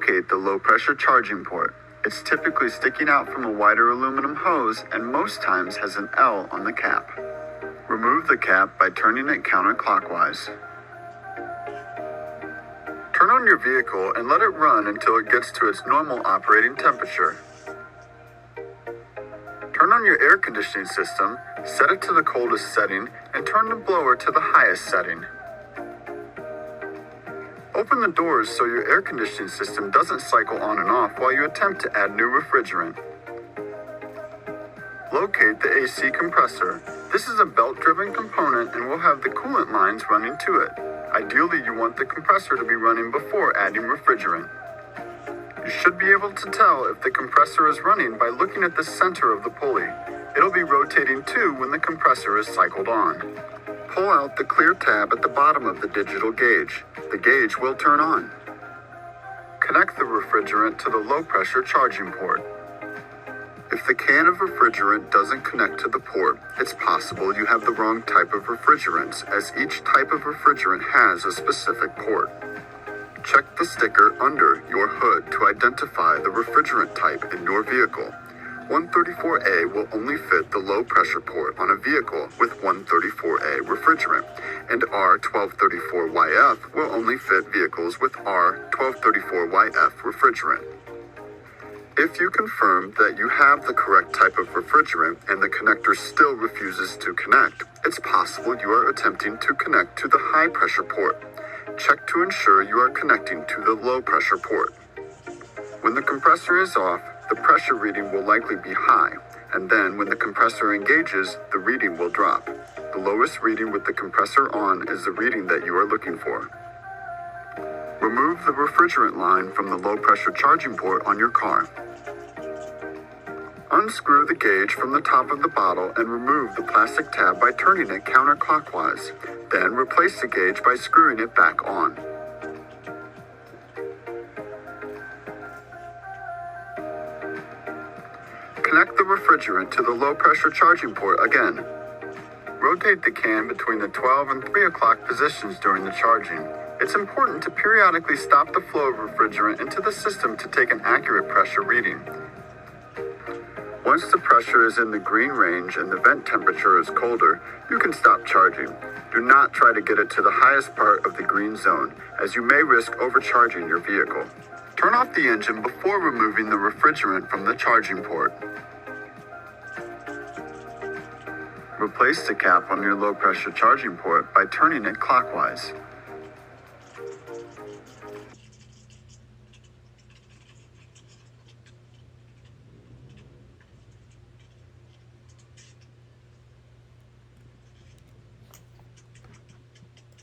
Locate the low-pressure charging port. It's typically sticking out from a wider aluminum hose and most times has an L on the cap. Remove the cap by turning it counterclockwise. Turn on your vehicle and let it run until it gets to its normal operating temperature. Turn on your air conditioning system, set it to the coldest setting, and turn the blower to the highest setting. Open the doors so your air conditioning system doesn't cycle on and off while you attempt to add new refrigerant. Locate the AC compressor. This is a belt-driven component and will have the coolant lines running to it. Ideally, you want the compressor to be running before adding refrigerant. You should be able to tell if the compressor is running by looking at the center of the pulley. It'll be rotating too when the compressor is cycled on. Pull out the clear tab at the bottom of the digital gauge. The gauge will turn on. Connect the refrigerant to the low-pressure charging port. If the can of refrigerant doesn't connect to the port, it's possible you have the wrong type of refrigerants, as each type of refrigerant has a specific port. Check the sticker under your hood to identify the refrigerant type in your vehicle. 134A will only fit the low-pressure port on a vehicle with 134A refrigerant, and R1234YF will only fit vehicles with R1234YF refrigerant. If you confirm that you have the correct type of refrigerant and the connector still refuses to connect, it's possible you are attempting to connect to the high-pressure port. Check to ensure you are connecting to the low-pressure port. When the compressor is off, the pressure reading will likely be high, and then when the compressor engages, the reading will drop. The lowest reading with the compressor on is the reading that you are looking for. Remove the refrigerant line from the low-pressure charging port on your car. Unscrew the gauge from the top of the bottle and remove the plastic tab by turning it counterclockwise. Then replace the gauge by screwing it back on. Connect the refrigerant to the low-pressure charging port again. Rotate the can between the 12 and 3 o'clock positions during the charging. It's important to periodically stop the flow of refrigerant into the system to take an accurate pressure reading. Once the pressure is in the green range and the vent temperature is colder, you can stop charging. Do not try to get it to the highest part of the green zone, as you may risk overcharging your vehicle. Turn off the engine before removing the refrigerant from the charging port. Replace the cap on your low-pressure charging port by turning it clockwise.